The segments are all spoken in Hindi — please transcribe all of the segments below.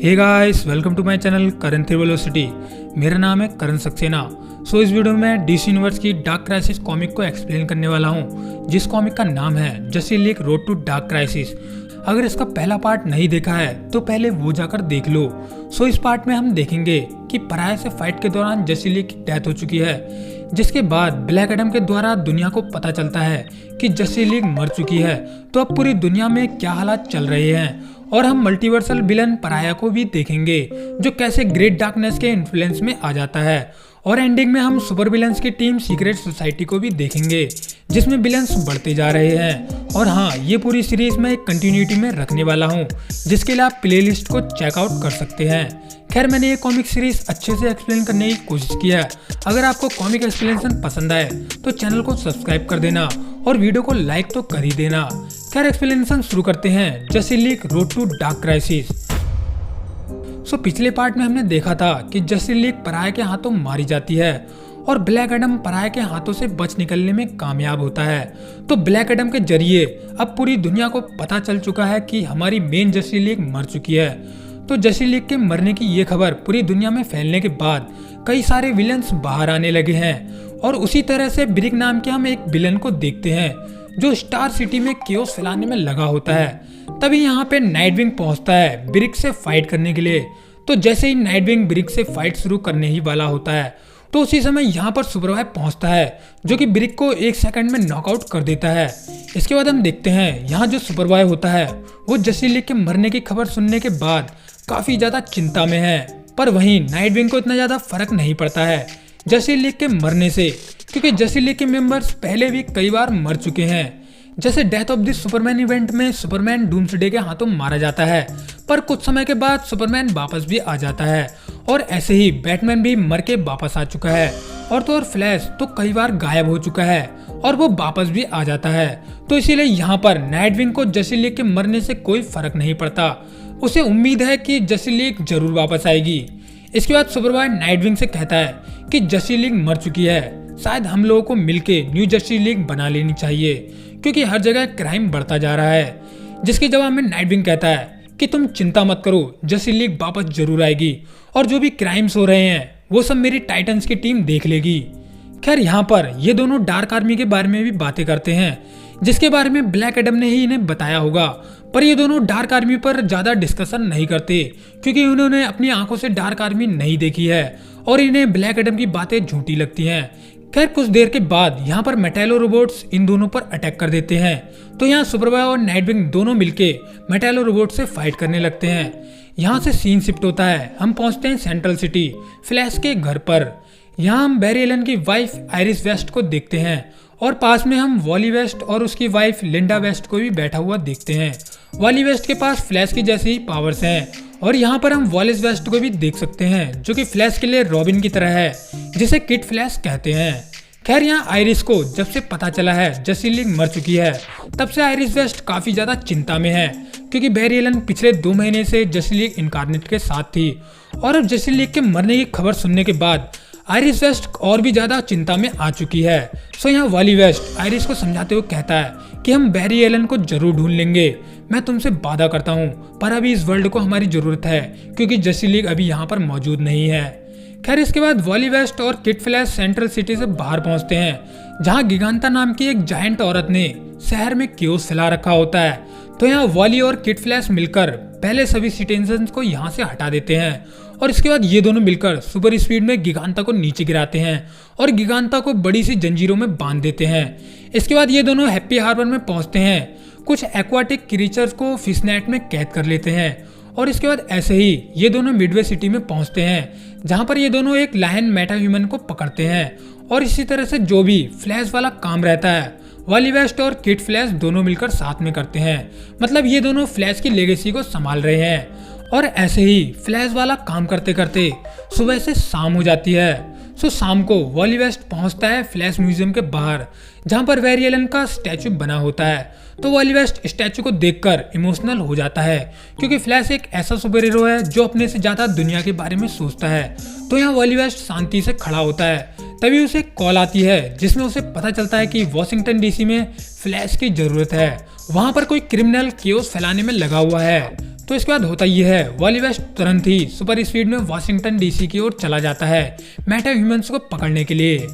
Hey guys, welcome to my channel Karan velocity. मेरा नाम है करण सक्सेना। इस वीडियो में डीसी यूनिवर्स की डार्क क्राइसिस कॉमिक को एक्सप्लेन करने वाला हूँ, जिस कॉमिक का नाम है justice league road to dark crisis. अगर इसका पहला पार्ट नहीं देखा है तो पहले वो जाकर देख लो। इस पार्ट में हम देखेंगे कि पराया से फाइट के दौरान जस्टिस लीग की डेथ हो चुकी है, जिसके बाद ब्लैक एडम के द्वारा दुनिया को पता चलता है कि जस्टिस लीग मर चुकी है। तो अब पूरी दुनिया में क्या हालात चल रहे हैं, और हम मल्टीवर्सल विलन पराया को भी देखेंगे, जो कैसे ग्रेट डार्कनेस के इन्फ्लुएंस में आ जाता है। और एंडिंग में हम सुपर विलन्स की टीम सीक्रेट सोसाइटी को भी देखेंगे, जिसमें विलन्स बढ़ते जा रहे हैं। और हाँ, ये पूरी सीरीज में एक कंटिन्यूटी में रखने वाला हूँ, जिसके लिए आप प्लेलिस्ट को चेकआउट कर सकते हैं। खैर, मैंने ये कॉमिक सीरीज अच्छे से एक्सप्लेन करने की कोशिश की है। अगर आपको कॉमिक एक्सप्लेनेशन पसंद आए तो चैनल को सब्सक्राइब कर देना और वीडियो को लाइक तो कर ही देना। खैर, एक्सप्लेनेशन शुरू करते हैं justice league road to dark crisis. पिछले पार्ट में हमने देखा था कि जस्टिस लीग पराया के हाथों मारी जाती है और ब्लैक एडम पराया के हाथों से बच निकलने में कामयाब होता है। तो ब्लैक एडम के जरिए अब पूरी दुनिया को पता चल चुका है कि हमारी मेन जस्टिस लीग मर चुकी है। तो जस्टिस लीग के मरने की ये खबर पूरी दुनिया में फैलने के बाद कई सारे विलन्स बाहर आने लगे हैं। और उसी तरह से ब्रिक नाम के हम एक विलन को देखते हैं, जो स्टार सिटी में केओस फैलाने में लगा होता है। तभी यहाँ पे नाइटविंग पहुंचता है ब्रिक से फाइट करने के लिए। तो जैसे ही नाइटविंग ब्रिक से फाइट शुरू करने ही वाला होता है, तो उसी समय यहाँ पर सुपरबॉय पहुंचता है, जो कि ब्रिक को 1 सेकंड में नॉकआउट कर देता है। इसके बाद हम देखते हैं यहाँ जो सुपरबॉय होता है वो जस्टिस लीग के मरने की खबर सुनने के बाद काफी ज्यादा चिंता में है। पर वहीं नाइटविंग को इतना ज्यादा फर्क नहीं पड़ता है जस्टिस लीग के मरने से, क्योंकि जस्टिस लीग के मेंबर्स पहले भी कई बार मर चुके हैं। जैसे death of the Superman event में सुपरमैन डूम्सडे के हाथों मारा जाता है, पर कुछ समय के बाद सुपरमैन वापस भी आ जाता है। और ऐसे ही बैटमैन भी मर के वापस आ चुका है। और तो और फ्लैश तो कई बार गायब हो चुका है और वो वापस भी आ जाता है। तो इसीलिए यहाँ पर नाइटविंग को जस्टिस लीग के मरने से कोई फर्क नहीं पड़ता। उसे उम्मीद है कि जस्टिस लीग जरूर वापस आएगी। इसके बाद सुपरबॉय नाइटविंग से कहता है कि जस्टिस लीग मर चुकी है, शायद हम लोगों को मिलके न्यू जस्टिस लीग बना लेनी चाहिए, क्योंकि हर जगह क्राइम बढ़ता जा रहा है। जिसके जवाब में नाइटविंग कहता है कि तुम चिंता मत करो, जस्टिस लीग वापस जरूर आएगी और जो भी क्राइम्स हो रहे हैं वो सब मेरी टाइटन्स की टीम देख लेगी। खैर, यहाँ पर ये दोनों डार्क आर्मी के बारे में भी बातें करते हैं, जिसके बारे में ब्लैक एडम ने ही इन्हें बताया होगा। पर ये दोनों डार्क आर्मी पर ज्यादा डिस्कशन नहीं करते, क्योंकि उन्होंने अपनी आंखों से डार्क आर्मी नहीं देखी है और इन्हें ब्लैक एडम की बातें झूठी लगती हैं। खैर, कुछ देर के बाद यहाँ पर मेटालो रोबोट्स इन दोनों पर अटैक कर देते हैं। तो यहाँ सुपरबॉय और नाइटविंग दोनों मिलके मेटालो रोबोट से फाइट करने लगते हैं। यहाँ से सीन शिफ्ट होता है, हम पहुंचते हैं सेंट्रल सिटी फ्लैश के घर पर। यहाँ हम बैरी एलन की वाइफ आयरिस वेस्ट को देखते हैं और पास में हम वॉली वेस्ट और उसकी वाइफ लिंडा वेस्ट को भी बैठा हुआ देखते हैं। वॉली वेस्ट के पास फ्लैश की जैसी ही पावर्स हैं। और यहाँ पर हम वॉलिस वेस्ट को भी देख सकते हैं, जो कि फ्लैश के लिए रॉबिन की तरह है, जिसे किड फ्लैश कहते हैं। खैर, यहाँ आयरिस को जब से पता चला है जस्टिस लीग मर चुकी है, तब से आयरिस वेस्ट काफी ज्यादा चिंता में है, क्योंकि बैरी एलन पिछले 2 महीने से जस्टिस लीग इनकार्नेट के साथ थी। और अब जस्टिस लीग के मरने की खबर सुनने के बाद आयरिस वेस्ट और भी ज्यादा चिंता में आ चुकी है। यहाँ वॉली वेस्ट आयरिस को समझाते हुए कहता है कि हम बैरी एलन को जरूर ढूंढ लेंगे, मैं तुमसे वादा करता हूँ, पर अभी इस वर्ल्ड को हमारी जरूरत है, क्योंकि जस्टिस लीग अभी यहाँ पर मौजूद नहीं है। खैर, इसके बाद वॉली वेस्ट और किड फ्लैश सेंट्रल सिटी से बाहर पहुंचते हैं, जहाँ गिगांता नाम की एक जायंट औरत ने शहर में केओस फैला रखा होता है। तो यहाँ वॉली और किड फ्लैश मिलकर पहले सभी सिटीजन्स को यहाँ से हटा देते हैं, और इसके बाद ये दोनों मिलकर सुपर स्पीड में गिगांता को नीचे गिराते हैं और गिगांता को बड़ी सी जंजीरों में बांध देते हैं। इसके बाद ये दोनों हैप्पी हार्बर में पहुंचते हैं, कुछ एक्वाटिक क्रीचर्स को फिशनेट में कैद कर लेते हैं। और इसके बाद ऐसे ही ये दोनों मिडवे सिटी में पहुंचते हैं, जहां पर ये दोनों एक लायन मेटा ह्यूमन को पकड़ते हैं। और इसी तरह से जो भी फ्लैश वाला काम रहता है वॉली वेस्ट और किड फ्लैश दोनों मिलकर साथ में करते हैं। मतलब ये दोनों फ्लैश की लेगेसी को संभाल रहे हैं। और ऐसे ही फ्लैश वाला काम करते करते सुबह से शाम हो जाती है। शाम को वॉली वेस्ट पहुंचता है फ्लैश म्यूजियम के बाहर, जहां पर बैरी एलन का स्टैचू बना होता है। तो वॉली वेस्ट स्टैचू को देखकर इमोशनल हो जाता है, क्योंकि फ्लैश एक ऐसा सुपर हीरो है जो अपने से ज्यादा दुनिया के बारे में सोचता है। तो यहाँ वॉली वेस्ट शांति से खड़ा होता है। तभी उसे कॉल आती है, जिसमें उसे पता चलता है कि वॉशिंगटन डीसी में फ्लैश की जरूरत है। वहां पर कोई क्रिमिनल केओस फैलाने में लगा हुआ है। तो इसके बाद होता ये है, वॉली वेस्ट तुरंत ही सुपर स्पीड में वाशिंगटन डीसी की ओर चला जाता है मेटा ह्यूमंस को पकड़ने के लिए।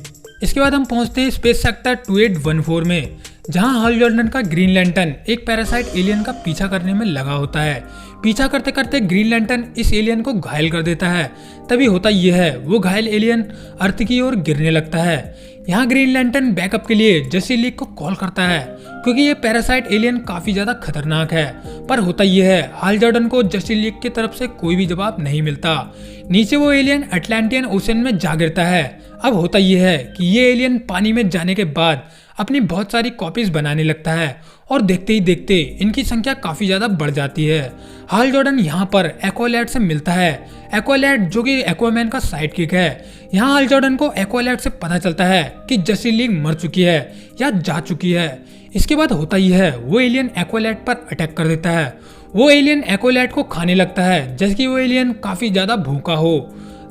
इसके बाद हम पहुंचते हैं स्पेस सेक्टर 2814 में, जहां हल जॉर्डन का ग्रीन लैंटर्न एक पैरासाइट एलियन का पीछा करने में लगा होता है। पीछा करते करते ग्रीन लैंटर्न इस एलियन को घायल कर देता है। तभी होता यह है, वो घायल एलियन अर्थ की ओर गिरने लगता है। यहाँ ग्रीन लैंटर्न बैकअप के लिए जस्टिस लीग को कॉल करता है, क्योंकि ये पैरासाइट एलियन काफी ज्यादा खतरनाक है। पर होता यह है, हाल जॉर्डन को जस्टिस लीग की तरफ से कोई भी जवाब नहीं मिलता। नीचे वो एलियन अटलांटियन ओशन में जा गिरता है। अब होता यह है कि ये एलियन पानी में जाने के बाद अपनी बहुत सारी कॉपीज बनाने लगता है और देखते ही देखते इनकी संख्या काफी ज्यादा बढ़ जाती है। हाल जॉर्डन यहाँ पर एक्वालैड से मिलता है। एक्वालैड जो कि एक्वामैन का साइड किक है। यहाँ हाल जॉर्डन को एक्वालैड से पता चलता है कि जस्टिस लीग मर चुकी है या जा चुकी है। इसके बाद होता ही है, वो एलियन एक्वालैड पर अटैक कर देता है। वो एलियन एक्वालैड को खाने लगता है, जैसे कि वो एलियन काफी ज्यादा भूखा हो।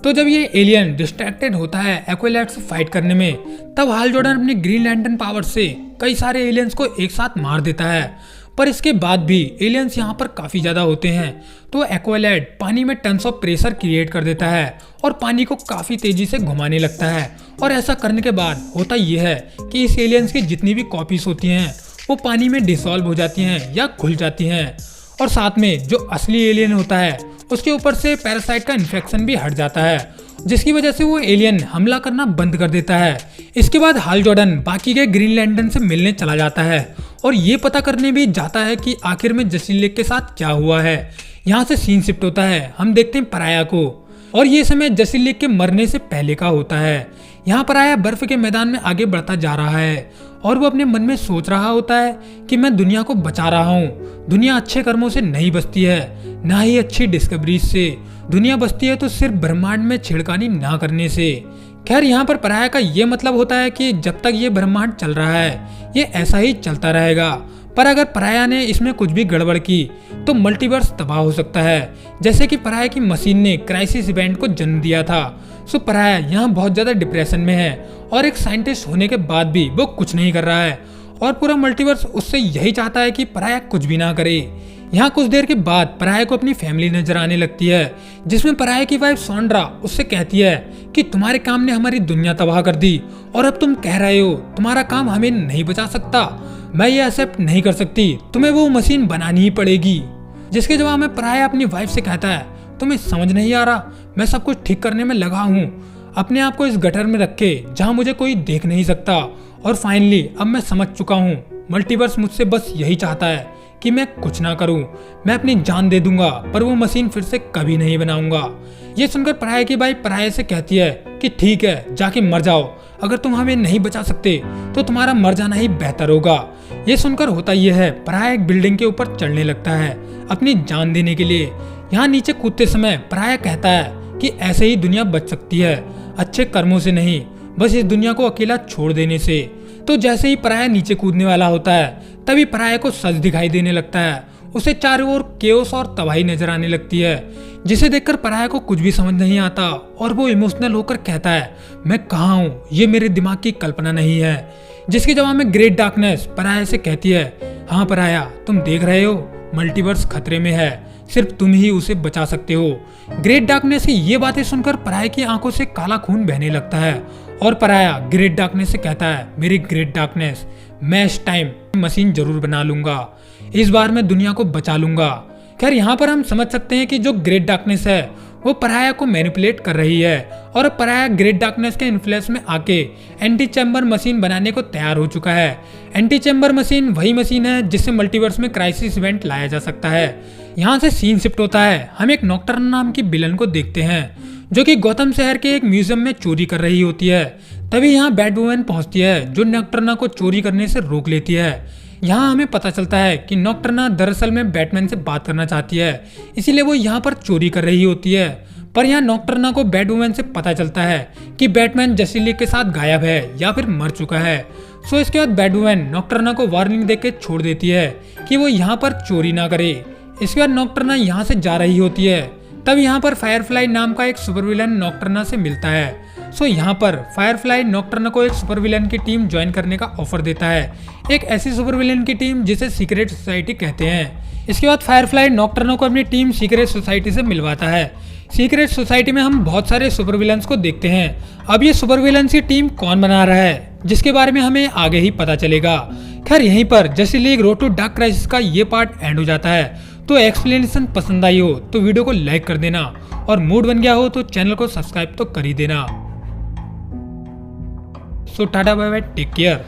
तो जब ये एलियन डिस्ट्रैक्टेड होता है एक्वालैड से फाइट करने में, तब हाल जॉर्डन अपने ग्रीन लैंटर्न पावर से कई सारे एलियंस को एक साथ मार देता है। पर इसके बाद भी एलियंस यहाँ पर काफी ज्यादा होते हैं, तो एक्वालैड पानी में टन्स ऑफ प्रेशर क्रिएट कर देता है और पानी को काफी तेजी से घुमाने लगता है। और ऐसा करने के बाद होता यह है कि इस एलियंस की जितनी भी कॉपीज होती हैं वो पानी में डिसॉल्व हो जाती हैं या घुल जाती हैं। और साथ में जो असली एलियन होता है उसके ऊपर से पैरासाइट का इन्फेक्शन भी हट जाता है, जिसकी वजह से वो एलियन हमला करना बंद कर देता है। इसके बाद हाल जॉर्डन बाकी के ग्रीन लैंटर्न से मिलने चला जाता है और ये पता करने भी जाता है कि आखिर में जस्टिस लीग के साथ क्या हुआ है। यहाँ से सीन शिफ्ट होता है, हम देखते हैं पराया को, और ये समय जस्टिस लीग के मरने से पहले का होता है। यहाँ पराया बर्फ के मैदान में आगे बढ़ता जा रहा है और वो अपने मन में सोच रहा होता है कि मैं दुनिया को बचा रहा हूँ। दुनिया अच्छे कर्मों से नहीं बचती है, ना ही अच्छी डिस्कवरीज से। दुनिया बचती है तो सिर्फ ब्रह्मांड में छेड़खानी ना करने से। खैर यहाँ पर पराया का ये मतलब होता है कि जब तक ये ब्रह्मांड चल रहा है ये ऐसा ही चलता रहेगा। पर अगर पराया ने इसमें कुछ भी गड़बड़ की तो मल्टीवर्स तबाह हो सकता है, जैसे कि पराया की मशीन ने क्राइसिस इवेंट को जन्म दिया था। सो पराया यहाँ बहुत ज्यादा डिप्रेशन में है और एक साइंटिस्ट होने के बाद भी वो कुछ नहीं कर रहा है और पूरा मल्टीवर्स उससे यही चाहता है कि पराया कुछ भी ना करे। यहाँ कुछ देर के बाद पराया को अपनी फैमिली नजर आने लगती है, जिसमें पराया की वाइफ सॉन्ड्रा उससे कहती है कि तुम्हारे काम ने हमारी दुनिया तबाह कर दी और अब तुम कह रहे हो तुम्हारा काम हमें नहीं बचा सकता। मैं ये एक्सेप्ट नहीं कर सकती, तुम्हें वो मशीन बनानी ही पड़ेगी। जिसके जवाब में पराया अपनी वाइफ से कहता है, तुम्हें समझ नहीं आ रहा, मैं सब कुछ ठीक करने में लगा हूँ। अपने आप को इस गटर में रखे जहाँ मुझे कोई देख नहीं सकता। और फाइनली अब मैं समझ चुका हूँ, मल्टीवर्स मुझसे बस यही चाहता है कि मैं कुछ ना करूं। मैं अपनी जान दे दूंगा पर वो मशीन फिर से कभी नहीं बनाऊंगा। ये सुनकर पराया की भाई पराया से कहती है कि ठीक है, जाके मर जाओ। अगर तुम हमें नहीं बचा सकते तो तुम्हारा मर जाना ही बेहतर होगा। ये सुनकर होता यह है, पराया एक बिल्डिंग के ऊपर चढ़ने लगता है अपनी जान देने के लिए। यहाँ नीचे कूदते समय पराया कहता है कि ऐसे ही दुनिया बच सकती है, अच्छे कर्मों से नहीं, बस इस दुनिया को अकेला छोड़ देने से। तो जैसे ही पराया नीचे कूदने वाला होता है तभी पराया को सच दिखाई देने लगता है। उसे चारों ओर केओस और तबाही नजर आने लगती है, जिसे देखकर पराया को कुछ भी समझ नहीं आता और वो इमोशनल होकर कहता है, मैं कहाँ हूँ, ये मेरे दिमाग की कल्पना नहीं है। जिसके जवाब में ग्रेट डार्कनेस पराया से कहती है, हाँ पराया, तुम देख रहे हो मल्टीवर्स खतरे में है, सिर्फ तुम ही उसे बचा सकते हो। ग्रेट डार्कनेस की ये बातें सुनकर पराया की आंखों से काला खून बहने लगता है और पराया ग्रेट डार्कनेस से कहता है, मेरी ग्रेट डार्कनेस, मैं इस टाइम मशीन जरूर बना लूंगा, इस बार मैं दुनिया को बचा लूंगा। खैर यहाँ पर हम समझ सकते हैं कि जो ग्रेट डार्कनेस है वो पराया को मैनिपुलेट कर रही है और अब पराया ग्रेट डार्कनेस के इन्फ्लुएंस में आके एंटी चैम्बर मशीन बनाने को तैयार हो चुका है। एंटी चैम्बर मशीन वही मशीन है जिससे मल्टीवर्स में क्राइसिस इवेंट लाया जा सकता है। यहाँ से सीन शिफ्ट होता है, हम एक नॉक्टर्न नाम की विलन को देखते हैं जो कि गौतम शहर के एक म्यूजियम में चोरी कर रही होती है। तभी यहाँ बैटवुमन पहुंचती है जो नॉक्टर्ना को चोरी करने से रोक लेती है। यहाँ हमें पता चलता है कि नॉक्टर्ना दरअसल में बैटमैन से बात करना चाहती है, इसीलिए वो यहाँ पर चोरी कर रही होती है। पर यहाँ नॉक्टर्ना को बैटवुमन से पता चलता है कि बैटमैन जस्टिस लीग के साथ गायब है या फिर मर चुका है। सो इसके बाद बैटवुमन नॉक्टर्ना को वार्निंग देके छोड़ देती है कि वो यहाँ पर चोरी ना करे। इसके बाद नॉक्टर्ना यहाँ से जा रही होती है। तब यहाँ पर फायरफ्लाई नाम का एक सुपर विलन नॉक्टर्ना से मिलता है। सो यहाँ पर फायरफ्लाई नॉकटर्न को एक सुपर विलन की टीम ज्वाइन करने का ऑफर देता है, एक ऐसी सुपर विलन की टीम जिसे सीक्रेट सोसाइटी कहते हैं। इसके बाद फायरफ्लाई नॉकटर्न को अपनी टीम सीक्रेट सोसाइटी से मिलवाता है। सीक्रेट सोसाइटी में हम बहुत सारे सुपर विलन्स को देखते हैं। अब ये सुपर विलन्स की टीम कौन बना रहा है, जिसके बारे में हमें आगे ही पता चलेगा। खैर यहीं पर justice league road to dark crisis का ये पार्ट एंड हो जाता है। तो एक्सप्लेनेशन पसंद आई हो तो वीडियो को लाइक कर देना, और मूड बन गया हो तो चैनल को सब्सक्राइब तो कर ही देना। So tata bye bye, take care.